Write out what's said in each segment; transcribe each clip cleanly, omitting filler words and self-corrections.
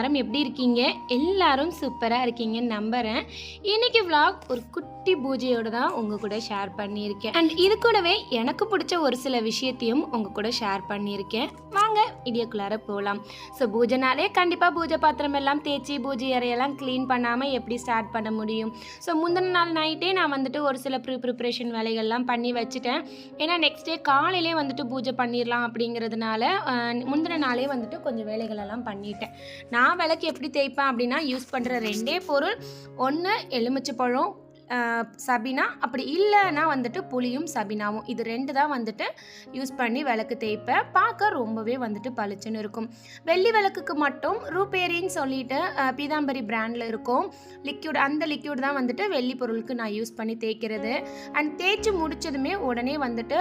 எல்லாரும் எப்படி இருக்கீங்க? எல்லாரும் சூப்பரா இருக்கீங்கன்னு நம்புறேன். இன்னைக்கு vlog ஒரு குட்டி பூஜையோட தான் உங்க கூட ஷேர் பண்ணியிருக்கேன். அண்ட் இது கூடவே எனக்கு பிடிச்ச ஒரு சில விஷயத்தையும் உங்க கூட ஷேர் பண்ணியிருக்கேன். வாங்க வீடியோக்குள்ளார போகலாம். ஸோ பூஜைனாலே கண்டிப்பாக பூஜை பாத்திரம் எல்லாம் தேய்ச்சி பூஜை அறையெல்லாம் க்ளீன் பண்ணாமல் எப்படி ஸ்டார்ட் பண்ண முடியும்? ஸோ முந்தின நாள் நைட்டே நான் வந்துட்டு ஒரு சில ப்ரிப்ரேஷன் வேலைகள்லாம் பண்ணி வச்சுட்டேன். ஏன்னா நெக்ஸ்ட் டே காலையிலே வந்துட்டு பூஜை பண்ணிடலாம் அப்படிங்கிறதுனால முந்தின நாளே வந்துட்டு கொஞ்சம் வேலைகளெல்லாம் பண்ணிட்டேன். நான் விளக்கு எப்படி தேய்ப்பேன் அப்படின்னா யூஸ் பண்ணுற ரெண்டே பொருள், ஒன்று எலுமிச்சை பழம் சபினா, அப்படி இல்லைன்னா வந்துட்டு புளியும் சபினாவும், இது ரெண்டு தான் வந்துட்டு யூஸ் பண்ணி விளக்கு தேய்ப்பேன். பார்க்க ரொம்பவே வந்துட்டு பளிச்சுன்னு இருக்கும். வெள்ளி விளக்குக்கு மட்டும் ரூபேரின்னு சொல்லிட்டு பீதாம்பரி பிராண்டில் இருக்கும் லிக்யூட், அந்த லிக்யூட் தான் வந்துட்டு வெள்ளி பொருளுக்கு நான் யூஸ் பண்ணி தேய்க்கிறது. அண்ட் தேய்ச்சி முடிச்சதுமே உடனே வந்துட்டு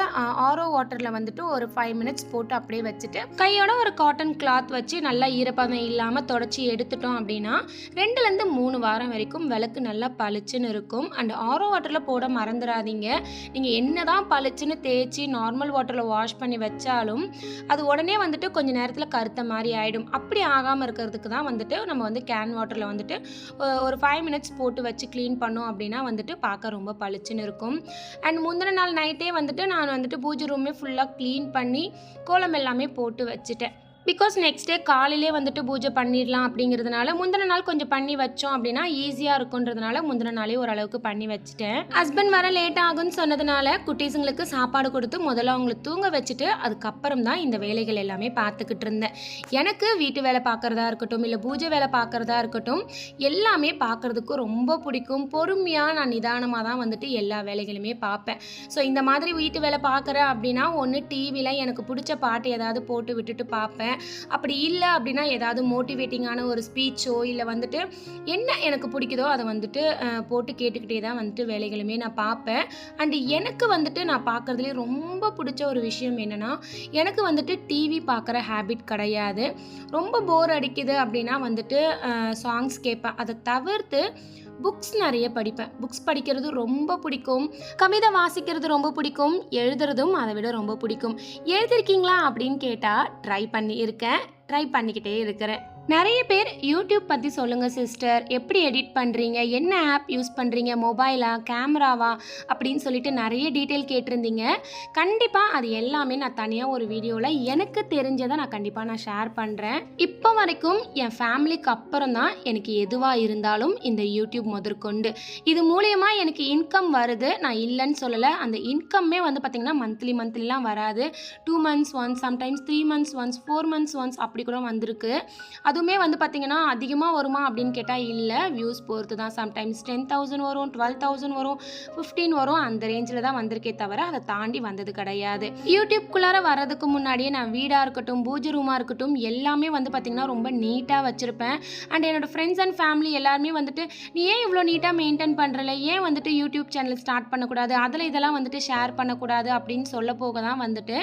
ஆரோ வாட்டரில் வந்துட்டு ஒரு 5 minutes போட்டு அப்படியே வச்சுட்டு கையோட ஒரு காட்டன் கிளாத் வச்சு நல்லா ஈரப்பதம் இல்லாமல் தொடச்சி எடுத்துட்டோம் அப்படின்னா 2லேருந்து 3 வாரம் வரைக்கும் விளக்கு நல்லா பளிச்சுன்னு இருக்கும். அண்ட் ஆரோ வாட்டரில் போட மறந்துடாதீங்க. நீங்கள் என்ன தான் பளிச்சுன்னு தேய்ச்சி நார்மல் வாட்டரில் வாஷ் பண்ணி வச்சாலும் அது உடனே வந்துட்டு கொஞ்சம் நேரத்தில் கருத்த மாதிரி ஆகிடும். அப்படி ஆகாமல் இருக்கிறதுக்கு தான் வந்துட்டு நம்ம வந்து கேன் வாட்டரில் வந்துட்டு ஒரு 5 minutes போட்டு வச்சு க்ளீன் பண்ணோம் அப்படின்னா வந்துட்டு பார்க்க ரொம்ப பளிச்சுன்னு இருக்கும். அண்ட் முந்தின நாள் நைட்டே வந்துட்டு நான் வந்துட்டு பூஜை ரூமே ஃபுல்லாக க்ளீன் பண்ணி கோலம் எல்லாமே போட்டு வச்சுட்டேன். பிகாஸ் நெக்ஸ்ட் டே காலையிலே வந்துட்டு பூஜை பண்ணிடலாம் அப்படிங்கிறதுனால முந்தின நாள் கொஞ்சம் பண்ணி வச்சோம் அப்படின்னா ஈஸியாக இருக்குன்றதுனால முந்தின நாளே ஓரளவுக்கு பண்ணி வச்சுட்டேன். ஹஸ்பண்ட் வர லேட் ஆகும்னு சொன்னதுனால குட்டீஸுங்களுக்கு சாப்பாடு கொடுத்து முதல்ல அவங்களை தூங்க வச்சுட்டு அதுக்கப்புறம் தான் இந்த வேலைகள் எல்லாமே பார்த்துக்கிட்டு இருந்தேன். எனக்கு வீட்டு வேலை பார்க்குறதா இருக்கட்டும், இல்லை பூஜை வேலை பார்க்குறதா இருக்கட்டும், எல்லாமே பார்க்குறதுக்கு ரொம்ப பிடிக்கும். பொறுமையாக நான் நிதானமாக தான் வந்துட்டு எல்லா வேலைகளுமே பார்ப்பேன். ஸோ இந்த மாதிரி வீட்டு வேலை பார்க்குறேன் அப்படின்னா ஒன்று டிவியில் எனக்கு பிடிச்ச பாட்டு ஏதாவது போட்டு விட்டுட்டு பார்ப்பேன். அப்படி இல்லை அப்படின்னா ஏதாவது மோட்டிவேட்டிங்கான ஒரு ஸ்பீச்சோ இல்லை வந்துட்டு என்ன எனக்கு பிடிக்குதோ அதை வந்துட்டு போட்டு கேட்டுக்கிட்டே தான் வந்துட்டு வேலைகளுமே நான் பார்ப்பேன். அண்டு எனக்கு வந்துட்டு நான் பார்க்குறதுலேயே ரொம்ப பிடிச்ச ஒரு விஷயம் என்னென்னா, எனக்கு வந்துட்டு டிவி பார்க்குற ஹேபிட் கிடையாது. ரொம்ப போர் அடிக்குது அப்படின்னா வந்துட்டு சாங்ஸ் கேட்பேன். அதை தவிர்த்து புக்ஸ் நிறைய படிப்பேன். புக்ஸ் படிக்கிறது ரொம்ப பிடிக்கும். கவிதை வாசிக்கிறது ரொம்ப பிடிக்கும். எழுதுறதும் அதை விட ரொம்ப பிடிக்கும். எழுதிருக்கீங்களா அப்படின்னு கேட்டால் ட்ரை பண்ணிக்கிட்டே இருக்கிறேன். நிறைய பேர் யூடியூப் பற்றி சொல்லுங்கள் சிஸ்டர், எப்படி எடிட் பண்ணுறீங்க, என்ன ஆப் யூஸ் பண்ணுறீங்க, மொபைலா கேமராவா அப்படின்னு சொல்லிட்டு நிறைய டீட்டெயில் கேட்டிருந்தீங்க. கண்டிப்பாக அது எல்லாமே நான் தனியாக ஒரு வீடியோவில் எனக்கு தெரிஞ்சதை நான் ஷேர் பண்ணுறேன். இப்போ வரைக்கும் என் ஃபேமிலிக்கு அப்புறம் தான் எனக்கு எதுவாக இருந்தாலும் இந்த யூடியூப் முதற்கொண்டு இது மூலயமா எனக்கு இன்கம் வருது. நான் இல்லைன்னு சொல்லலை. அந்த இன்கம்மே வந்து பார்த்திங்கன்னா மந்த்லிலாம் வராது. 2 months once, sometimes 3 months once, 4 months once அப்படி கூட வந்திருக்கு. அதுவுமே வந்து பார்த்திங்கன்னா அதிகமாக வருமா அப்படின்னு கேட்டால் இல்லை, வியூஸ் பொறுத்து தான். சம்டைம்ஸ் 10,000 வரும், 12,000 வரும், 15 வரும், அந்த ரேஞ்சில் தான் வந்திருக்கே தவிர அதை தாண்டி வந்தது கிடையாது. யூடியூப்குள்ளார வர்றதுக்கு முன்னாடியே நான் வீடாக இருக்கட்டும், பூஜை ரூமாக இருக்கட்டும், எல்லாமே வந்து பார்த்திங்கன்னா ரொம்ப நீட்டாக வச்சுருப்பேன். அண்ட் என்னோடய ஃப்ரெண்ட்ஸ் அண்ட் ஃபேமிலி எல்லாருமே வந்துட்டு நீ ஏன் இவ்வளோ நீட்டாக மெயின்டைன் பண்ணுறல, ஏன் வந்துட்டு யூடியூப் சேனல் ஸ்டார்ட் பண்ணக்கூடாது, அதில் இதெல்லாம் வந்துட்டு ஷேர் பண்ணக்கூடாது அப்படின்னு சொல்ல போக தான் வந்துட்டு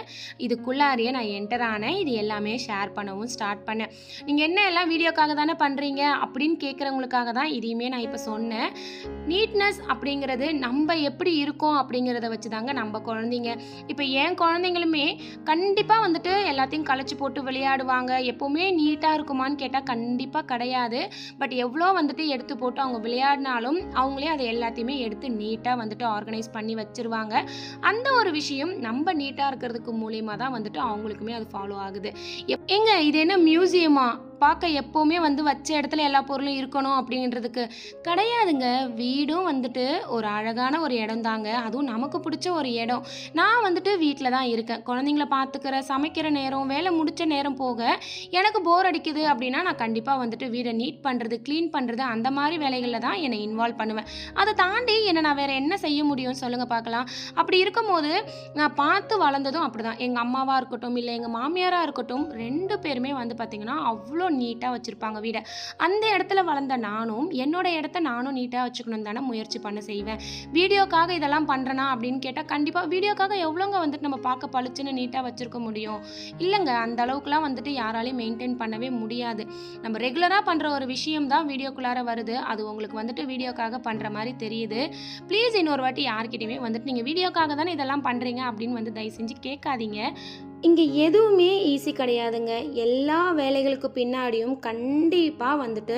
இதுக்குள்ளாரையே நான் என்டர் ஆனேன். இது எல்லாமே ஷேர் பண்ணவும் ஸ்டார்ட் பண்ணேன். நீங்கள் என்ன எல்லாம் வீடியோக்காக தானே பண்ணுறீங்க அப்படின்னு கேட்குறவங்களுக்காக தான் இதையுமே நான் இப்போ சொன்னேன். நீட்னஸ் அப்படிங்கிறது நம்ம எப்படி இருக்கோம் அப்படிங்கிறத வச்சு தாங்க நம்ம குழந்தைங்க. இப்போ என் குழந்தைங்களுமே கண்டிப்பாக வந்துட்டு எல்லாத்தையும் களைச்சி போட்டு விளையாடுவாங்க. எப்போவுமே நீட்டாக இருக்குமான்னு கேட்டால் கண்டிப்பாக கிடையாது. பட் எவ்வளோ வந்துட்டு எடுத்து போட்டு அவங்க விளையாடினாலும் அவங்களே அதை எல்லாத்தையுமே எடுத்து நீட்டாக வந்துட்டு ஆர்கனைஸ் பண்ணி வச்சுருவாங்க. அந்த ஒரு விஷயம் நம்ம நீட்டாக இருக்கிறதுக்கு மூலியமாக தான் வந்துட்டு அவங்களுக்குமே அது ஃபாலோ ஆகுது. எங்க இது என்ன மியூசியமா, பார்க்க எப்போவுமே வந்து வச்ச இடத்துல எல்லா பொருளும் இருக்கணும் அப்படின்றதுக்கு கிடையாதுங்க. வீடும் வந்துட்டு ஒரு அழகான ஒரு இடம் தாங்க. அதுவும் நமக்கு பிடிச்ச ஒரு இடம். நான் வந்துட்டு வீட்டில் தான் இருக்கேன். குழந்தைங்கள பார்த்துக்கிற, சமைக்கிற நேரம், வேலை முடித்த நேரம் போக எனக்கு போர் அடிக்குது அப்படின்னா நான் கண்டிப்பாக வந்துட்டு வீடை நீட் பண்ணுறது, க்ளீன் பண்ணுறது, அந்த மாதிரி வேலைகளில் தான் என்னை இன்வால்வ் பண்ணுவேன். அதை தாண்டி என்னை நான் வேறு என்ன செய்ய முடியும் சொல்லுங்கள் பார்க்கலாம். அப்படி இருக்கும்போது நான் பார்த்து வளர்ந்ததும் அப்படி தான். எங்கள் அம்மாவாக இருக்கட்டும், இல்லை எங்கள் மாமியாராக இருக்கட்டும், 2 பேருமே வந்து பார்த்திங்கன்னா அவ்வளோ நீட்டாக வச்சுருப்பாங்க வீடை. அந்த இடத்துல வளர்ந்த நானும் என்னோட இடத்த நானும் நீட்டாக வச்சுக்கணும் தானே முயற்சி பண்ண செய்வேன். வீடியோக்காக இதெல்லாம் பண்ணுறேனா அப்படின்னு கேட்டால் கண்டிப்பாக வீடியோக்காக எவ்வளோங்க வந்துட்டு நம்ம பார்க்க பளிச்சுன்னு நீட்டாக வச்சுருக்க முடியும்? இல்லைங்க, அந்த அளவுக்குலாம் வந்துட்டு யாராலையும் மெயின்டைன் பண்ணவே முடியாது. நம்ம ரெகுலராக பண்ணுற ஒரு விஷயம் தான் வீடியோக்குள்ளார வருது. அது உங்களுக்கு வந்துட்டு வீடியோக்காக பண்ணுற மாதிரி தெரியுது. ப்ளீஸ் இன்னொரு வாட்டி யார்கிட்டையுமே வந்துட்டு நீங்கள் வீடியோக்காக தானே இதெல்லாம் பண்ணுறீங்க அப்படின்னு வந்து தயவு செஞ்சு கேட்காதீங்க. இங்கே எதுவுமே ஈஸி கிடையாதுங்க. எல்லா வேலைகளுக்கு பின்னாடியும் கண்டிப்பாக வந்துட்டு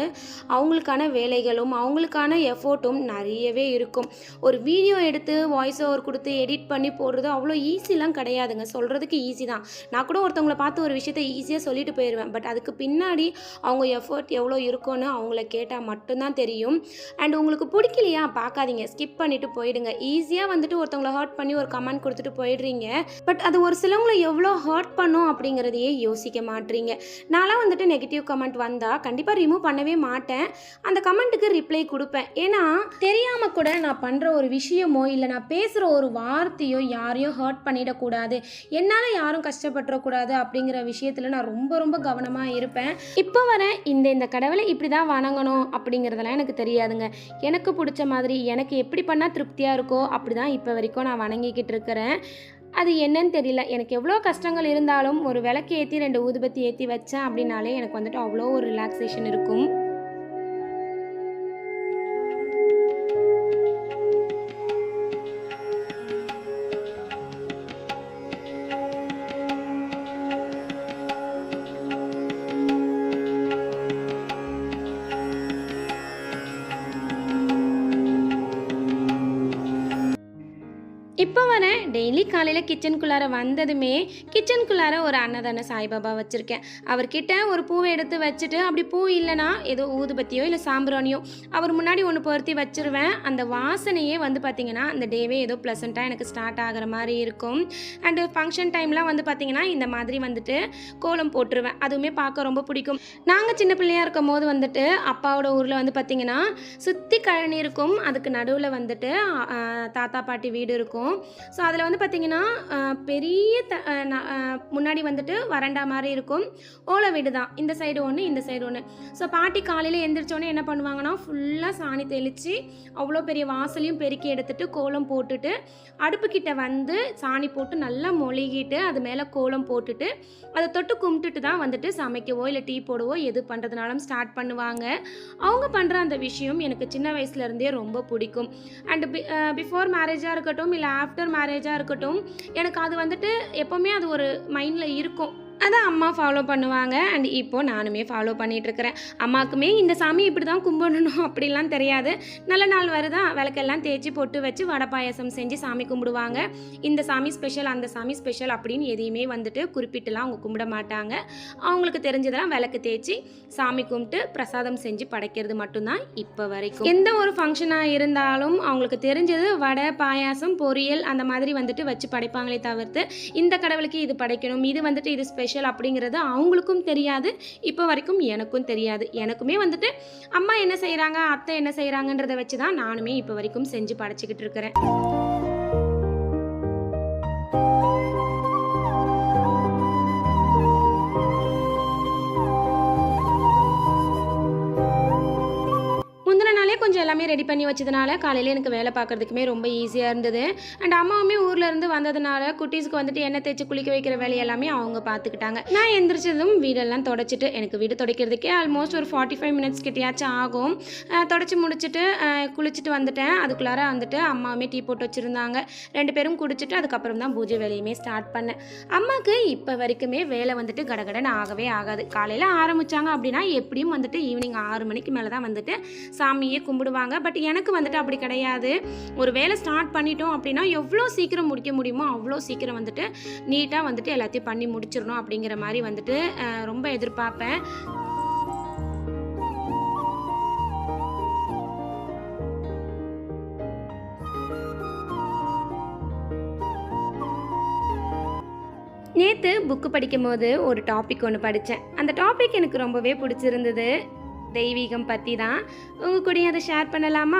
அவங்களுக்கான வேலைகளும் அவங்களுக்கான எஃபோர்ட்டும் நிறையவே இருக்கும். ஒரு வீடியோ எடுத்து வாய்ஸ் ஓவர் கொடுத்து எடிட் பண்ணி போடுறது அவ்வளோ ஈஸிலாம் கிடையாதுங்க. சொல்கிறதுக்கு ஈஸி தான். நான் கூட ஒருத்தவங்களை பார்த்து ஒரு விஷயத்தை ஈஸியாக சொல்லிட்டு போயிடுவேன். பட் அதுக்கு பின்னாடி அவங்க எஃபோர்ட் எவ்வளோ இருக்கும்னு அவங்கள கேட்டால் மட்டும்தான் தெரியும். அண்ட் உங்களுக்கு பிடிக்கலையா பார்க்காதீங்க, ஸ்கிப் பண்ணிவிட்டு போயிடுங்க. ஈஸியாக வந்துட்டு ஒருத்தவங்களை ஹர்ட் பண்ணி ஒரு கமெண்ட் கொடுத்துட்டு போயிடுறீங்க. பட் அது ஒரு சிலவங்களை எவ்வளோ ஹர்ட் பண்ணும் அப்படிங்கிறதையே யோசிக்க மாட்டீங்க. நான்லாம் வந்துட்டு நெகட்டிவ் கமெண்ட் வந்தால் கண்டிப்பாக ரிமூவ் பண்ணவே மாட்டேன். அந்த கமெண்ட்டுக்கு ரிப்ளை கொடுப்பேன். ஏன்னா தெரியாமல் கூட நான் பண்ணுற ஒரு விஷயமோ இல்லை நான் பேசுகிற ஒரு வார்த்தையோ யாரையும் ஹர்ட் பண்ணிடக்கூடாது, என்னால் யாரும் கஷ்டப்பட்டுறக்கூடாது அப்படிங்கிற விஷயத்தில் நான் ரொம்ப ரொம்ப கவனமாக இருப்பேன். இப்போ வர இந்த கடவுளை இப்படி தான் வணங்கணும் அப்படிங்கிறதெல்லாம் எனக்கு தெரியாதுங்க. எனக்கு பிடிச்ச மாதிரி எனக்கு எப்படி பண்ணால் திருப்தியாக இருக்கோ அப்படி தான் இப்போ வரைக்கும் நான் வணங்கிக்கிட்டு இருக்கிறேன். அது என்னன்னு தெரியல. எனக்கு எவ்வளோ கஷ்டங்கள் இருந்தாலும் ஒரு விளக்கு ஏற்றி 2 ஊதுபத்தி ஏற்றி வச்சேன் அப்படின்னாலே எனக்கு வந்துட்டு அவ்வளோ ஒரு ரிலாக்ஸேஷன் இருக்கும். இப்போ வர டெய்லி காலையில் கிச்சனுக்குள்ளார வந்ததுமே கிச்சனுக்குள்ளார ஒரு அன்னதான சாய்பாபா வச்சுருக்கேன். அவர்கிட்ட ஒரு பூவை எடுத்து வச்சுட்டு அப்படி பூ இல்லைனா ஏதோ ஊதுபத்தியோ இல்லை சாம்பிராணியோ அவர் முன்னாடி ஒன்று பொருத்தி வச்சுருவேன். அந்த வாசனையே வந்து பார்த்திங்கன்னா அந்த டேவே ஏதோ ப்ளசண்ட்டாக எனக்கு ஸ்டார்ட் ஆகிற மாதிரி இருக்கும். அண்டு ஃபங்க்ஷன் டைம்லாம் வந்து பார்த்திங்கன்னா இந்த மாதிரி வந்துட்டு கோலம் போட்டுருவேன். அதுவுமே பார்க்க ரொம்ப பிடிக்கும். நாங்கள் சின்ன பிள்ளையாக இருக்கும் போது வந்துட்டு அப்பாவோட ஊரில் வந்து பார்த்திங்கன்னா சுற்றி கழனி இருக்கும். அதுக்கு நடுவில் வந்துட்டு தாத்தா பாட்டி வீடு இருக்கும். ஸோ அதில் வந்து பார்த்திங்கன்னா பெரிய முன்னாடி வந்துட்டு வறண்டா மாதிரி இருக்கும். ஓலை வீடு தான். இந்த சைடு ஒன்று இந்த சைடு ஒன்று. ஸோ பாட்டி காலையில் எழுந்திரிச்சோன்னே என்ன பண்ணுவாங்கன்னா ஃபுல்லாக சாணி தெளித்து அவ்வளோ பெரிய வாசலையும் பெருக்கி எடுத்துகிட்டு கோலம் போட்டுட்டு அடுப்புக்கிட்ட வந்து சாணி போட்டு நல்லா மொழிகிட்டு அது மேலே கோலம் போட்டுட்டு அதை தொட்டு கும்பிட்டுட்டு தான் வந்துட்டு சமைக்கவோ இல்லை டீ போடவோ எது பண்ணுறதுனாலும் ஸ்டார்ட் பண்ணுவாங்க. அவங்க பண்ணுற அந்த விஷயம் எனக்கு சின்ன வயசுலேருந்தே ரொம்ப பிடிக்கும். அண்டு பிஃபோர் மேரேஜாக இருக்கட்டும் இல்லை ஆஃப்டர் மேரேஜாக இருக்கட்டும் எனக்கு அது வந்துட்டு எப்போவுமே அது ஒரு மைண்டில் இருக்கும். அதை அம்மா ஃபாலோ பண்ணுவாங்க. அண்ட் இப்போது நானுமே ஃபாலோ பண்ணிகிட்ருக்கிறேன். அம்மாவுக்குமே இந்த சாமி இப்படி தான் கும்பிடணும் அப்படிலாம் தெரியாது. நல்ல நாள் வருதா விளக்கெல்லாம் தேய்ச்சி பொட்டு வச்சு வடை பாயசம் செஞ்சு சாமி கும்பிடுவாங்க. இந்த சாமி ஸ்பெஷல் அந்த சாமி ஸ்பெஷல் அப்படின்னு எதையுமே வந்துட்டு குறிப்பிட்டுலாம் அவங்க கும்பிட மாட்டாங்க. அவங்களுக்கு தெரிஞ்சதெல்லாம் விளக்கு தேய்ச்சி சாமி கும்பிட்டு பிரசாதம் செஞ்சு படைக்கிறது மட்டும்தான் இப்போ வரைக்கும். எந்த ஒரு ஃபங்க்ஷனாக இருந்தாலும் அவங்களுக்கு தெரிஞ்சது வடை பாயாசம் பொரியல் அந்த மாதிரி வந்துட்டு வச்சு படைப்பாங்களே தவிர்த்து இந்த கடவுளுக்கு இது படைக்கணும் இது வந்துட்டு இது ஸ்பெஷல் அப்படிங்கிறது அவங்களுக்கும் தெரியாது. இப்போ வரைக்கும் எனக்கும் தெரியாது. எனக்குமே வந்துட்டு அம்மா என்ன செய்கிறாங்க அத்தை என்ன செய்கிறாங்கன்றதை வச்சு தான் நானுமே இப்போ வரைக்கும் செஞ்சு படைச்சிக்கிட்டு இருக்கிறேன். கொஞ்சம் எல்லாமே ரெடி பண்ணி வச்சதுனால காலையில் எனக்கு வேலை பார்க்குறதுக்குமே ரொம்ப ஈஸியாக இருந்தது. அண்ட் அம்மாவுமே ஊர்லேருந்து வந்ததுனால குட்டீஸ்க்கு வந்துட்டு எண்ணெய் தேய்ச்சி குளிக்க வைக்கிற வேலை எல்லாமே அவங்க பார்த்துக்கிட்டாங்க. நான் எந்திரிச்சதும் வீடெல்லாம் தொடச்சிட்டு எனக்கு வீடு துடைக்கிறதுக்கே ஆல்மோஸ்ட் ஒரு 45 மினிட்ஸ் கிட்டேயாச்சும் ஆகும். தொடச்சி முடிச்சுட்டு குளிச்சுட்டு வந்துட்டேன். அதுக்குள்ளார வந்துட்டு அம்மாவுமே டீ போட்டு வச்சுருந்தாங்க. 2 பேரும் குடிச்சிட்டு அதுக்கப்புறம் தான் பூஜை வேலையுமே ஸ்டார்ட் பண்ணேன். அம்மாவுக்கு இப்போ வரைக்குமே வேலை வந்துட்டு கடகடன்னு ஆகவே ஆகாது. காலையில் ஆரம்பித்தாங்க அப்படின்னா எப்படியும் வந்துட்டு ஈவினிங் 6 மணிக்கு மேலே தான் வந்துட்டு சாமியே கும்பிடுவாங்க. பட் எனக்கு வந்துட்டு அப்படி கிடையாது. ஒரு வேலை ஸ்டார்ட் பண்ணிட்டோம் அப்படின்னா எவ்வளோ சீக்கிரம் முடிக்க முடியுமோ அவ்வளோ சீக்கிரம் வந்துட்டு நீட்டாக வந்துட்டு எல்லாத்தையும் பண்ணி முடிச்சிடணும் அப்படிங்கிற மாதிரி வந்துட்டு ரொம்ப எதிர்பார்ப்பேன். நேற்று புக்கு படிக்கும் போது ஒரு டாபிக் ஒன்று படித்தேன். அந்த டாபிக் எனக்கு ரொம்பவே பிடிச்சிருந்தது. தெய்வீகம் பற்றி தான். உங்கள் கூட அதை ஷேர் பண்ணலாமா?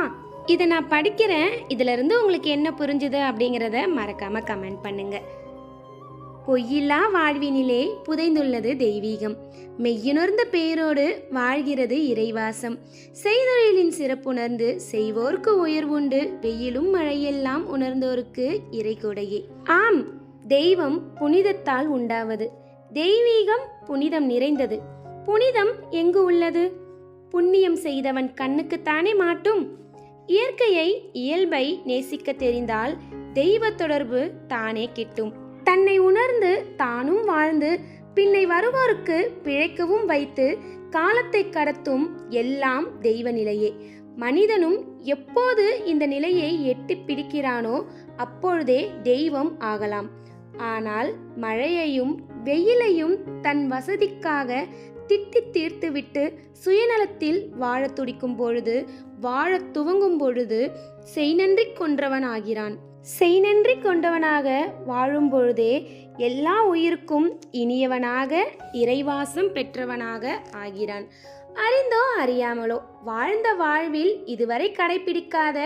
இதை நான் படிக்கிறேன். இதிலிருந்து உங்களுக்கு என்ன புரிஞ்சுது அப்படிங்கிறத மறக்காமல் கமெண்ட் பண்ணுங்கள். பொய்யில்லா வாழ்வினிலே புதைந்துள்ளது தெய்வீகம். மெய்யுணர்ந்த பேரோடு வாழ்கிறது இறைவாசம். செய்தொழிலின் சிறப்புணர்ந்து செய்வோர்க்கு உயர்வுண்டு. வெயிலும் மழையெல்லாம் உணர்ந்தோருக்கு இறை கொடையே. ஆம், தெய்வம் புனிதத்தால் உண்டாவது. தெய்வீகம் புனிதம் நிறைந்தது. புனிதம் எங்கு உள்ளது? புண்ணியம் செய்தவன் கண்ணுக்குத்தானே மாட்டும். இயற்கையை இயல்பை நேசிக்க தெரிந்தால் தெய்வ தொடர்பு தானே கிட்டும். தன்னை உணர்ந்து தானும் வாழ்ந்து பின்னை வருவோருக்கு பிழைக்கவும் வைத்து காலத்தை கடத்தும் எல்லாம் தெய்வ நிலையே. மனிதனும் எப்போது இந்த நிலையை எட்டி பிடிக்கிறானோ அப்பொழுதே தெய்வம் ஆகலாம். ஆனால் மழையையும் வெயிலையும் தன் வசதிக்காக திட்டி தீர்த்துவிட்டு சுயநலத்தில் வாழ துடிக்கும் பொழுது, வாழ துவங்கும் பொழுது செய்நன்றி கொன்றவன் ஆகிறான். செய்நன்றி கொண்டவனாக வாழும் பொழுதே எல்லா உயிருக்கும் இனியவனாக இறைவாசம் பெற்றவனாக ஆகிறான். அறிந்தோ அறியாமலோ வாழ்ந்த வாழ்வில் இதுவரை கடைபிடிக்காத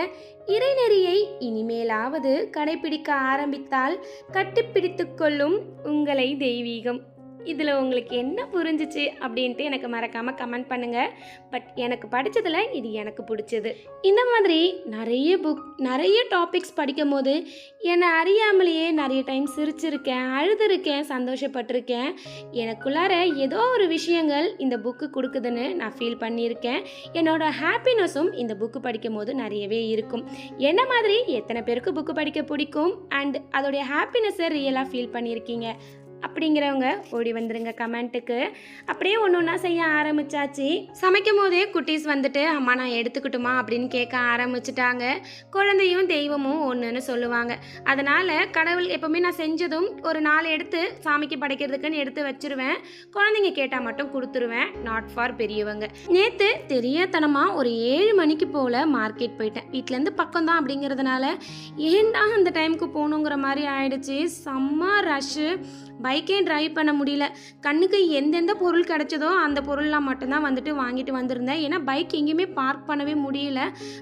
இறைநெறியை இனிமேலாவது கடைபிடிக்க ஆரம்பித்தால் கட்டிப்பிடித்து கொள்ளும் உங்களை தெய்வீகம். இதில் உங்களுக்கு என்ன புரிஞ்சிச்சு அப்படின்ட்டு எனக்கு மறக்காமல் கமெண்ட் பண்ணுங்கள். பட் எனக்கு படித்ததில் இது எனக்கு பிடிச்சது. இந்த மாதிரி நிறைய டாபிக்ஸ் படிக்கும் போது என்னை அறியாமலேயே நிறைய டைம் சிரிச்சிருக்கேன், அழுதுருக்கேன், சந்தோஷப்பட்டிருக்கேன். எனக்குள்ளார ஏதோ ஒரு விஷயங்கள் இந்த புக்கு கொடுக்குதுன்னு நான் ஃபீல் பண்ணியிருக்கேன். என்னோட ஹாப்பினஸும் இந்த புக்கு படிக்கும் போது நிறையவே இருக்கும். என்ன மாதிரி எத்தனை பேருக்கு புக்கு படிக்க பிடிக்கும் அண்ட் அதோடைய ஹாப்பினஸை ரியலாக ஃபீல் பண்ணியிருக்கீங்க அப்படிங்கிறவங்க ஓடி வந்துருங்க கமெண்ட்டுக்கு. அப்படியே ஒன்று ஒன்றா செய்ய ஆரம்பித்தாச்சு. சமைக்கும் போதே குட்டீஸ் வந்துட்டு அம்மா நான் எடுத்துக்கிட்டுமா அப்படின்னு கேட்க ஆரம்பிச்சிட்டாங்க. குழந்தையும் தெய்வமும் ஒன்றுன்னு சொல்லுவாங்க. அதனால் கடவுள் எப்போவுமே நான் செஞ்சதும் ஒரு 4 எடுத்து சாமிக்கு படைக்கிறதுக்குன்னு எடுத்து வச்சுருவேன். குழந்தைங்க கேட்டால் மட்டும் கொடுத்துருவேன். நாட் ஃபார் பெரியவங்க. நேற்று தெரியாதனமாக ஒரு 7 மணிக்கு போல் மார்க்கெட் போயிட்டேன். வீட்டிலேருந்து பக்கம்தான் அப்படிங்கிறதுனால ஏன்டா அந்த டைமுக்கு போகணுங்கிற மாதிரி ஆயிடுச்சு. செம்ம ரஷ்ஷு. பைக்கே ட்ரைவ் பண்ண முடியல. கண்ணுக்கு எந்தெந்த பொருள் கிடச்சதோ அந்த பொருள்லாம் மட்டும்தான் வந்துட்டு வாங்கிட்டு வந்திருந்தேன். ஏன்னா பைக் எங்கேயுமே பார்க் பண்ணவே முடியல.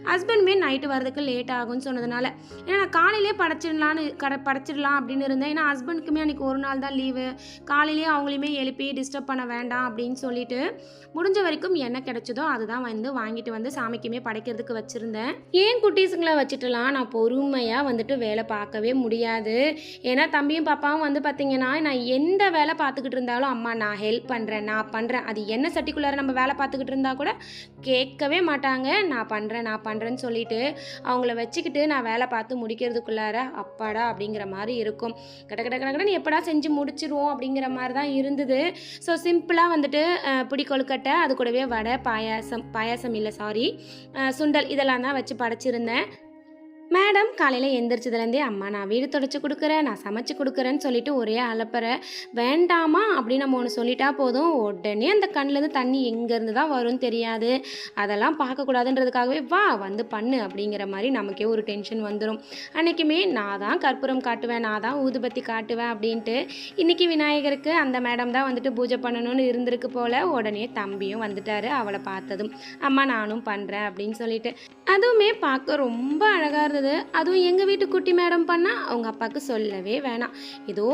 ஹஸ்பண்டுமே நைட்டு வரதுக்கு லேட் ஆகும்னு சொன்னதுனால, ஏன்னா நான் காலையிலே படைச்சிடலாம் அப்படின்னு இருந்தேன். ஏன்னா ஹஸ்பண்டுக்குமே அன்றைக்கி ஒரு நாள் தான் லீவு. காலையிலே அவங்களையுமே எழுப்பி டிஸ்டர்ப் பண்ண வேண்டாம் அப்படின்னு சொல்லிட்டு முடிஞ்ச வரைக்கும் என்ன கிடைச்சதோ அதுதான் வந்து வாங்கிட்டு வந்து சாமிக்குமே படைக்கிறதுக்கு வச்சுருந்தேன். ஏன் குட்டீஸுங்களை வச்சுட்டுலாம் நான் பொறுமையாக வந்துட்டு வேலை பார்க்கவே முடியாது. ஏன்னா தம்பியும் பாப்பாவும் வந்து பார்த்திங்கன்னா நான் எந்த வேலை பார்த்துக்கிட்டு இருந்தாலும் அம்மா நான் ஹெல்ப் பண்ணுறேன், நான் பண்ணுறேன், அது என்ன சட்டிக்குள்ளார நம்ம வேலை பார்த்துக்கிட்டு இருந்தால் கூட கேட்கவே மாட்டாங்க. நான் பண்ணுறேன்னு சொல்லிட்டு அவங்கள வச்சுக்கிட்டு நான் வேலை பார்த்து முடிக்கிறதுக்குள்ளார அப்பாடா அப்படிங்கிற மாதிரி இருக்கும். கடன்னு எப்படா செஞ்சு முடிச்சிருவோம் அப்படிங்கிற மாதிரி தான் இருந்தது. ஸோ சிம்பிளாக வந்துட்டு பிடி கொழுக்கட்டை, அது கூடவே வடை, பாயாசம் இல்லை சாரி சுண்டல் இதெல்லாம் தான் வச்சு படைச்சிருந்தேன். மேடம் காலையில் எந்திரிச்சதுலேருந்தே அம்மா நான் வீடு தொடச்சி கொடுக்குறேன், நான் சமைச்சு கொடுக்குறேன்னு சொல்லிட்டு ஒரே அலப்பறை. வேண்டாமா அப்படின்னு நம்ம ஒன்று சொல்லிட்டா போதும், உடனே அந்த கண்ணிலேருந்து தண்ணி எங்கேருந்து தான் வரும்னு தெரியாது. அதெல்லாம் பார்க்கக்கூடாதுன்றதுக்காகவே வா வந்து பண்ணு அப்படிங்கிற மாதிரி நமக்கே ஒரு டென்ஷன் வந்துடும். அன்றைக்குமே நான் தான் கற்பூரம் காட்டுவேன், நான் தான் ஊதுபத்தி காட்டுவேன் அப்படின்ட்டு. இன்றைக்கி விநாயகருக்கு அந்த மேடம் தான் வந்துட்டு பூஜை பண்ணணும்னு இருந்திருக்கு போல். உடனே தம்பியும் வந்துட்டார். அவளை பார்த்ததும் அம்மா நானும் பண்ணுறேன் அப்படின்னு சொல்லிட்டு, அதுவுமே பார்க்க ரொம்ப அழகாக இருந்தது. அதுவும் எங்கள் வீட்டு குட்டி மேடம் பண்ணால் அவங்க அப்பாவுக்கு சொல்லவே வேணாம். ஏதோ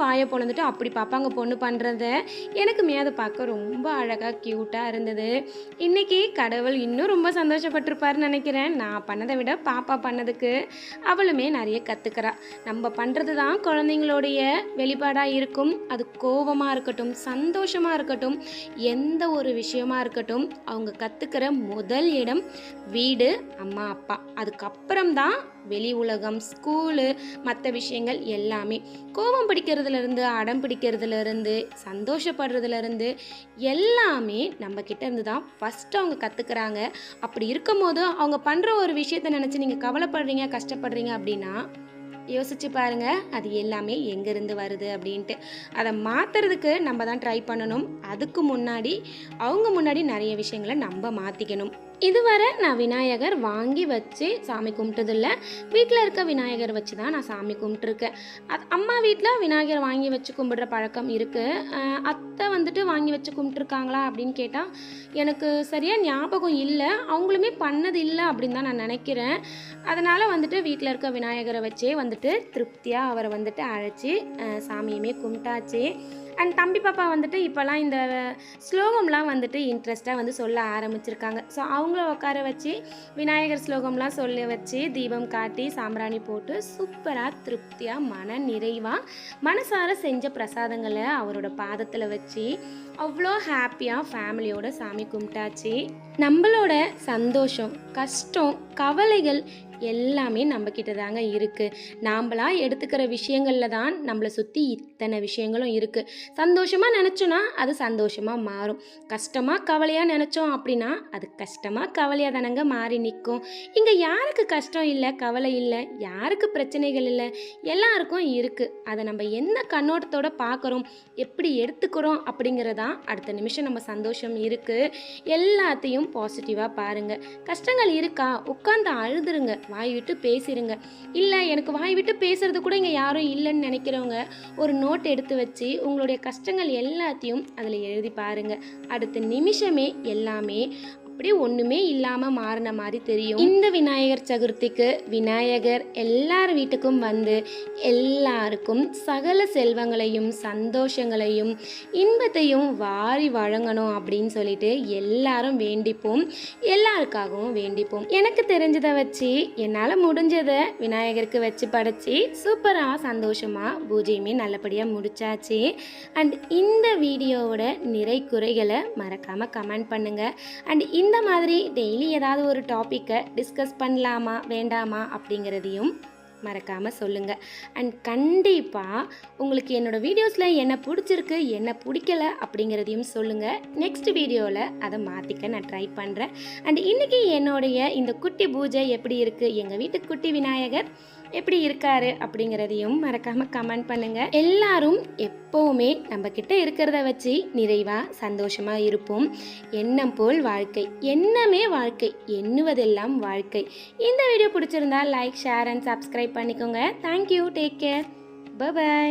வாயை பொழந்துட்டு அப்படி பார்ப்பாங்க பொண்ணு பண்ணுறத. எனக்குமே அதை பார்க்க ரொம்ப அழகாக க்யூட்டாக இருந்தது. இன்றைக்கி கடவுள் இன்னும் ரொம்ப சந்தோஷப்பட்டிருப்பாருன்னு நினைக்கிறேன். நான் பண்ணதை விட பாப்பா பண்ணதுக்கு அவளுமே நிறைய கற்றுக்கிறா. நம்ம பண்ணுறது தான் குழந்தைங்களுடைய வெளிப்பாடாக இருக்கும். அது கோபமாக இருக்கட்டும், சந்தோஷமாக இருக்கட்டும், எந்த ஒரு விஷயமா இருக்கட்டும், அவங்க கற்றுக்கிற முதல் இடம் வீடு, அம்மா அப்பா. அதுக்கப்புறம் தான் வெளி உலகம், ஸ்கூலு, மற்ற விஷயங்கள் எல்லாமே. கோபம் பிடிக்கிறதுலேருந்து, அடம் பிடிக்கிறதுலேருந்து, சந்தோஷப்படுறதுலேருந்து எல்லாமே நம்மக்கிட்ட இருந்து தான் ஃபஸ்ட்டு அவங்க கற்றுக்குறாங்க. அப்படி இருக்கும் போது அவங்க பண்ணுற ஒரு விஷயத்தை நினச்சி நீங்கள் கவலைப்படுறீங்க, கஷ்டப்படுறீங்க அப்படின்னா யோசிச்சு பாருங்கள் அது எல்லாமே எங்கேருந்து வருது அப்படின்ட்டு. அதை மாற்றுறதுக்கு நம்ம தான் ட்ரை பண்ணணும். அதுக்கு முன்னாடி அவங்க முன்னாடி நிறைய விஷயங்களை நம்ம மாற்றிக்கணும். இதுவரை நான் விநாயகர் வாங்கி வச்சு சாமி கும்பிட்டதில்லை. வீட்டில் இருக்க விநாயகர் வச்சு தான் நான் சாமி கும்பிட்டுருக்கேன். அம்மா வீட்டில் விநாயகர் வாங்கி வச்சு கும்பிடுற பழக்கம் இருக்குது. அத்தை வந்துட்டு வாங்கி வச்சு கும்பிட்டுருக்காங்களா அப்படின்னு கேட்டால் எனக்கு சரியாக ஞாபகம் இல்லை. அவங்களுமே பண்ணது இல்லை அப்படின்னு தான் நான் நினைக்கிறேன். அதனால் வந்துட்டு வீட்டில் இருக்க விநாயகரை வச்சே வந்துட்டு திருப்தியாக அவரை வந்துட்டு அழைச்சி சாமியுமே கும்பிட்டாச்சு. அண்ட் தம்பி பாப்பா வந்துட்டு இப்போல்லாம் இந்த ஸ்லோகம்லாம் வந்துட்டு இன்ட்ரெஸ்ட்டாக வந்து சொல்ல ஆரம்பிச்சிருக்காங்க. ஸோ அவங்கள உட்கார வச்சு விநாயகர் ஸ்லோகம்லாம் சொல்ல வச்சு தீபம் காட்டி சாம்பிராணி போட்டு சூப்பராக திருப்தியாக மன நிறைவாக மனசார செஞ்ச பிரசாதங்களை அவரோட பாதத்தில் வச்சு அவ்வளோ ஹாப்பியாக ஃபேமிலியோட சாமி கும்பிட்டாச்சு. நம்மளோட சந்தோஷம், கஷ்டம், கவலைகள் எல்லாமே நம்மக்கிட்ட தாங்க இருக்குது. நாம்ளா எடுத்துக்கிற விஷயங்களில் தான் நம்மளை சுற்றி இத்தனை விஷயங்களும் இருக்குது. சந்தோஷமாக நினச்சோன்னா அது சந்தோஷமாக மாறும். கஷ்டமாக கவலையாக நினச்சோம் அப்படின்னா அது கஷ்டமாக கவலையாக தானங்க மாறி நிற்கும். இங்கே யாருக்கு கஷ்டம் இல்லை, கவலை இல்லை, யாருக்கு பிரச்சனைகள் இல்லை, எல்லாருக்கும் இருக்குது. அதை நம்ம எந்த கண்ணோட்டத்தோடு பார்க்குறோம், எப்படி எடுத்துக்கிறோம் அப்படிங்கிறதான் அடுத்த நிமிஷம் நம்ம சந்தோஷம் இருக்குது. எல்லாத்தையும் பாசிட்டிவாக பாருங்கள். கஷ்டங்கள் இருக்கா, உட்காந்து அழுதுருங்க, வாய் விட்டு பேசிடுங்க. இல்லை எனக்கு வாய் விட்டு பேசுறது கூட இங்கே யாரும் இல்லைன்னு நினைக்கிறவங்க ஒரு நோட் எடுத்து வச்சு உங்களுடைய கஷ்டங்கள் எல்லாத்தையும் அதில் எழுதி பாருங்கள். அடுத்த நிமிஷமே எல்லாமே அப்படியே ஒன்றுமே இல்லாமல் மாறின மாதிரி தெரியும். இந்த விநாயகர் சதுர்த்திக்கு விநாயகர் எல்லார் வீட்டுக்கும் வந்து எல்லாருக்கும் சகல செல்வங்களையும் சந்தோஷங்களையும் இன்பத்தையும் வாரி வழங்கணும் அப்படின்னு சொல்லிட்டு எல்லாரும் வேண்டிப்போம். எல்லாருக்காகவும் வேண்டிப்போம். எனக்கு தெரிஞ்சதை வச்சு என்னால் முடிஞ்சதை விநாயகருக்கு வச்சு படைச்சி சூப்பராக சந்தோஷமாக பூஜையுமே நல்லபடியாக முடிச்சாச்சு. அண்ட் இந்த வீடியோவோட நிறை குறைகளை மறக்காமல் கமெண்ட் பண்ணுங்கள். அண்ட் இந்த மாதிரி டெய்லி ஏதாவது ஒரு டாப்பிக்கை டிஸ்கஸ் பண்ணலாமா வேண்டாமா அப்படிங்கிறதையும் மறக்காமல் சொல்லுங்கள். அண்ட் கண்டிப்பாக உங்களுக்கு என்னோடய வீடியோஸில் என்ன பிடிச்சிருக்கு என்ன பிடிக்கல அப்படிங்கிறதையும் சொல்லுங்கள். நெக்ஸ்ட் வீடியோவில் அதை மாற்றிக்க நான் ட்ரை பண்ணுறேன். அண்ட் இன்றைக்கி என்னுடைய இந்த குட்டி பூஜை எப்படி இருக்குது, எங்கள் வீட்டு குட்டி விநாயகர் எப்படி இருக்காரு அப்படிங்கிறதையும் மறக்காமல் கமெண்ட் பண்ணுங்கள். எல்லாரும் எப்போவுமே நம்மக்கிட்ட இருக்கிறத வச்சு நிறைவாக சந்தோஷமாக இருப்போம். எண்ணம் போல் வாழ்க்கை, எண்ணமே வாழ்க்கை, எண்ணுவதெல்லாம் வாழ்க்கை. இந்த வீடியோ பிடிச்சிருந்தா லைக், ஷேர் அண்ட் சப்ஸ்கிரைப் பண்ணிக்கோங்க. Thank you, take care, by.